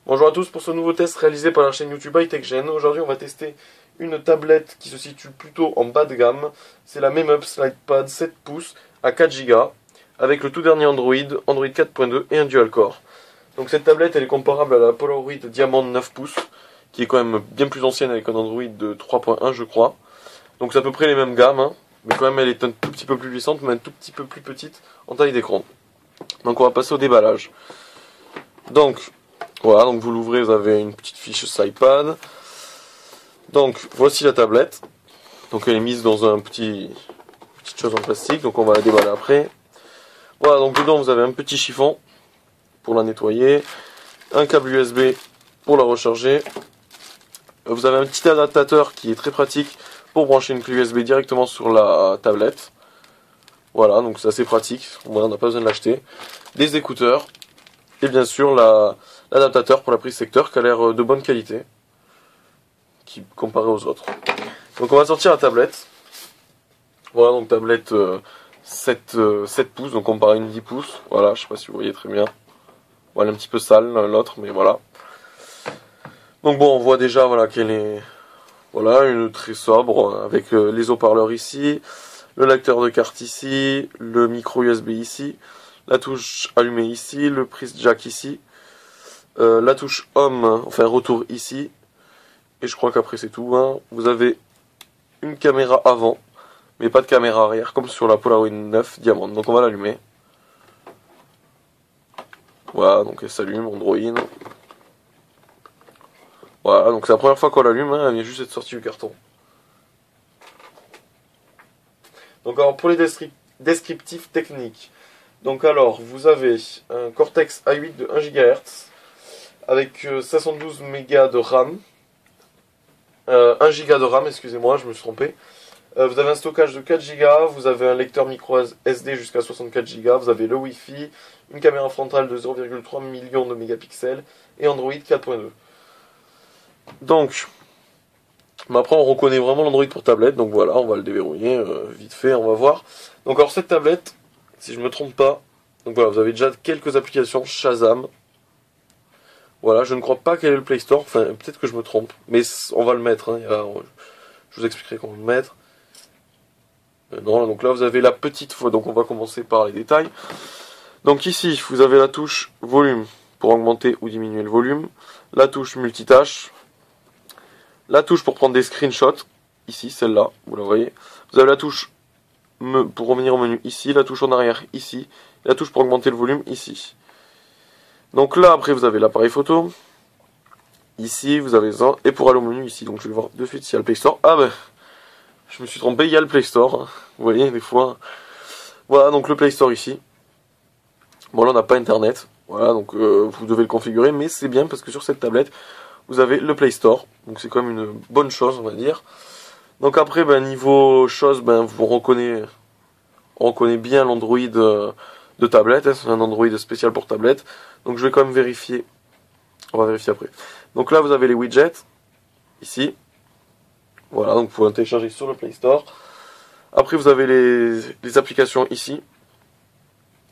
Bonjour à tous pour ce nouveau test réalisé par la chaîne YouTube iTechGen. Aujourd'hui on va tester une tablette qui se situe plutôt en bas de gamme. C'est la Memup SlidePad 7 pouces à 4 Go avec le tout dernier Android 4.2 et un dual core. Donc cette tablette elle est comparable à la Polaroid Diamond 9 pouces qui est quand même bien plus ancienne avec un Android de 3.1 je crois. Donc c'est à peu près les mêmes gammes, hein, mais quand même elle est un tout petit peu plus puissante mais un tout petit peu plus petite en taille d'écran. Donc on va passer au déballage. Donc voilà, donc vous l'ouvrez, vous avez une petite fiche SlidePad. Donc voici la tablette. Donc elle est mise dans un petite chose en plastique, donc on va la déballer après. Voilà, donc dedans vous avez un petit chiffon pour la nettoyer, un câble USB pour la recharger. Vous avez un petit adaptateur qui est très pratique pour brancher une clé USB directement sur la tablette. Voilà, donc c'est assez pratique, on n'a pas besoin de l'acheter. Des écouteurs et bien sûr l'adaptateur pour la prise secteur qui a l'air de bonne qualité comparé aux autres. Donc on va sortir la tablette. Voilà, donc tablette 7 pouces, donc comparé à une 10 pouces. Voilà, je sais pas si vous voyez très bien. Voilà, un petit peu sale l'autre, mais voilà. Donc bon, on voit déjà voilà qu'elle est une très sobre avec les haut-parleurs ici, le lecteur de carte ici, le micro USB ici, la touche allumée ici, le prise jack ici, la touche home, enfin retour ici, et je crois qu'après c'est tout. Hein. Vous avez une caméra avant, mais pas de caméra arrière, comme sur la Polaroid 9 Diamond. Donc on va l'allumer. Voilà, donc elle s'allume, Android. Voilà, donc c'est la première fois qu'on l'allume, hein, elle vient juste d'être sortie du carton. Donc alors pour les descriptifs techniques, donc alors vous avez un Cortex A8 de 1 GHz avec 512 Mb de RAM, 1 Go de RAM, excusez-moi, je me suis trompé. Vous avez un stockage de 4 Go, vous avez un lecteur micro SD jusqu'à 64 Go, vous avez le Wi-Fi, une caméra frontale de 0,3 millions de mégapixels et Android 4.2. Donc, après on reconnaît vraiment l'Android pour tablette, donc voilà, on va le déverrouiller vite fait, on va voir. Donc alors cette tablette, si je ne me trompe pas, donc voilà, vous avez déjà quelques applications, Shazam. Voilà, je ne crois pas qu'elle ait le Play Store, enfin peut-être que je me trompe, mais on va le mettre, hein, je vous expliquerai comment le mettre. Non, donc là vous avez la petite fois, donc on va commencer par les détails. Donc ici, vous avez la touche volume pour augmenter ou diminuer le volume, la touche multitâche, la touche pour prendre des screenshots, ici, celle-là, vous la voyez. Vous avez la touche pour revenir au menu ici, la touche en arrière ici, la touche pour augmenter le volume ici. Donc là, après, vous avez l'appareil photo. Ici, vous avez ça. Et pour aller au menu ici, donc je vais voir de suite s'il y a le Play Store. Ah ben, je me suis trompé, il y a le Play Store. Vous voyez, des fois. Voilà, donc le Play Store ici. Bon, là, on n'a pas Internet. Voilà, donc vous devez le configurer. Mais c'est bien parce que sur cette tablette, vous avez le Play Store. Donc c'est quand même une bonne chose, on va dire. Donc après, ben, niveau chose, ben, on reconnaît bien l'Android de tablette. Hein, c'est un Android spécial pour tablette. Donc je vais quand même vérifier. On va vérifier après. Donc là, vous avez les widgets. Ici. Voilà, donc vous pouvez télécharger sur le Play Store. Après, vous avez les applications ici.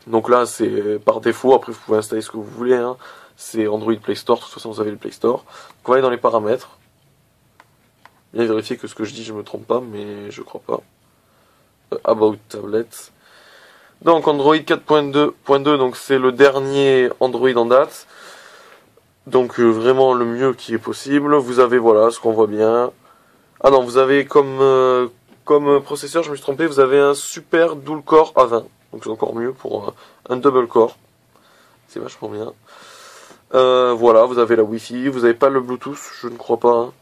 Donc là, c'est par défaut. Après, vous pouvez installer ce que vous voulez. Hein. C'est Android Play Store. De toute façon, vous avez le Play Store. Donc, on va aller dans les paramètres. Bien vérifier que ce que je dis, je me trompe pas, mais je crois pas. About Tablet. Donc, Android 4.2.2, donc c'est le dernier Android en date. Donc, vraiment le mieux qui est possible. Vous avez, voilà, ce qu'on voit bien. Ah non, vous avez comme processeur, je me suis trompé, vous avez un super dual core A20. Donc c'est encore mieux pour un double core. C'est vachement bien. Voilà, vous avez la Wi-Fi, vous n'avez pas le Bluetooth, je ne crois pas. Hein.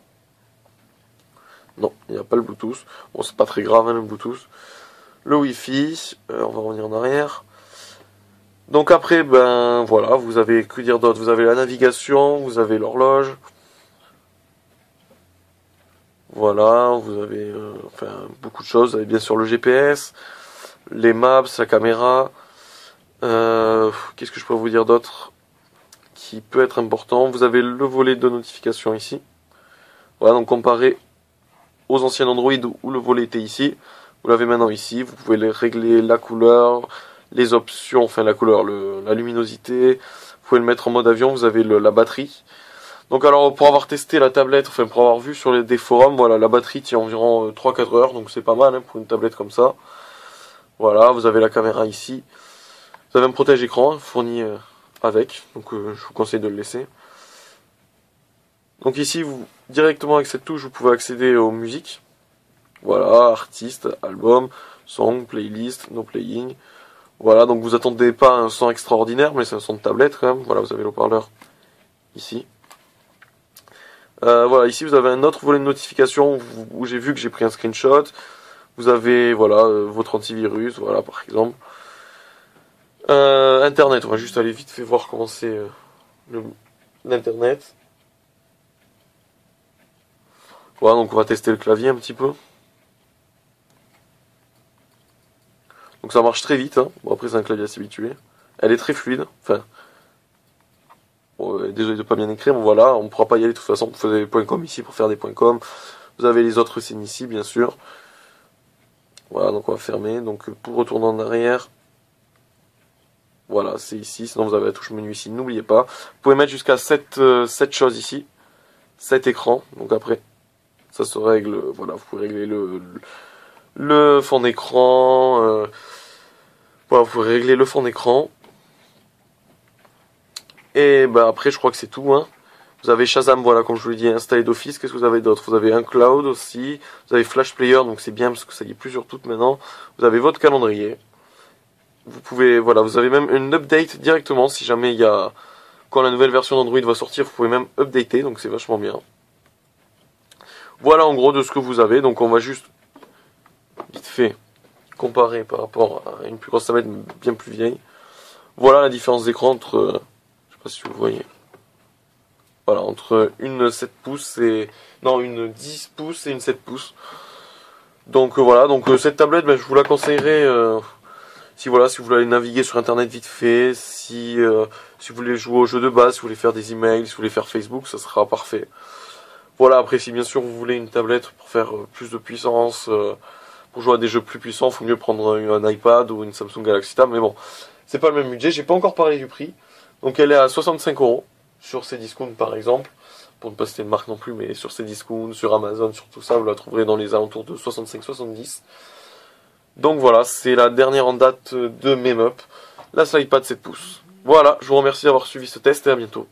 Non, il n'y a pas le Bluetooth. Bon, c'est pas très grave, hein, le Bluetooth. Le Wi-Fi, on va revenir en arrière. Donc après, ben voilà, vous avez, que dire d'autre? Vous avez la navigation, vous avez l'horloge. Voilà, vous avez beaucoup de choses. Vous avez bien sûr le GPS, les maps, la caméra. Qu'est-ce que je peux vous dire d'autre qui peut être important? Vous avez le volet de notification ici. Voilà, donc comparé aux anciens Android où le volet était ici, vous l'avez maintenant ici. Vous pouvez régler la couleur, les options, enfin la couleur, la luminosité. Vous pouvez le mettre en mode avion, vous avez la batterie. Donc alors pour avoir testé la tablette, enfin pour avoir vu sur des forums, voilà, la batterie tient environ 3-4 heures, donc c'est pas mal hein, pour une tablette comme ça. Voilà, vous avez la caméra ici. Vous avez un protège-écran fourni avec, donc je vous conseille de le laisser. Donc ici, directement avec cette touche, vous pouvez accéder aux musiques. Voilà, artistes, albums, song, playlist, no playing. Voilà, donc vous attendez pas un son extraordinaire, mais c'est un son de tablette quand même. Voilà, vous avez le haut-parleur ici. Voilà, ici vous avez un autre volet de notification où j'ai vu que j'ai pris un screenshot. Vous avez, voilà, votre antivirus, voilà, par exemple. Internet, on va juste aller vite fait voir comment c'est l'internet. Voilà, donc on va tester le clavier un petit peu. Donc ça marche très vite, hein. Bon après c'est un clavier assez habitué. Elle est très fluide, enfin... Bon, désolé de pas bien écrire, mais voilà, on ne pourra pas y aller de toute façon. Vous avez les .com ici pour faire des .com. Vous avez les autres signes ici, bien sûr. Voilà, donc on va fermer. Donc pour retourner en arrière, voilà, c'est ici. Sinon vous avez la touche menu ici, n'oubliez pas. Vous pouvez mettre jusqu'à 7 choses ici. 7 écrans. Donc après, ça se règle. Voilà, vous pouvez régler le fond d'écran. Voilà, vous pouvez régler le fond d'écran. Et bah après, je crois que c'est tout, hein. Vous avez Shazam, voilà, comme je vous l'ai dit, installé d'office. Qu'est-ce que vous avez d'autre? Vous avez un cloud aussi. Vous avez Flash Player, donc c'est bien parce que ça y est plus sur toutes maintenant. Vous avez votre calendrier. Vous pouvez, voilà, vous avez même une update directement si jamais il y a, quand la nouvelle version d'Android va sortir, vous pouvez même updater, donc c'est vachement bien. Voilà en gros de ce que vous avez, donc on va juste vite fait comparer par rapport à une plus grosse tablette bien plus vieille. Voilà la différence d'écran entre, je sais pas si vous voyez. Voilà, entre une 7 pouces et... Non, une 10 pouces et une 7 pouces. Donc voilà, donc cette tablette, ben, je vous la conseillerais si voilà, si vous voulez aller naviguer sur internet vite fait, si vous voulez jouer aux jeux de base, si vous voulez faire des emails, si vous voulez faire Facebook, ça sera parfait. Voilà, après si bien sûr vous voulez une tablette pour faire plus de puissance, pour jouer à des jeux plus puissants, il faut mieux prendre un iPad ou une Samsung Galaxy Tab, mais bon, c'est pas le même budget, j'ai pas encore parlé du prix. Donc elle est à 65 € sur Cdiscount par exemple, pour ne pas citer de marque non plus, mais sur Cdiscount, sur Amazon, sur tout ça, vous la trouverez dans les alentours de 65-70. Donc voilà, c'est la dernière en date de Memup, la SlidePad 7 pouces. Voilà, je vous remercie d'avoir suivi ce test et à bientôt.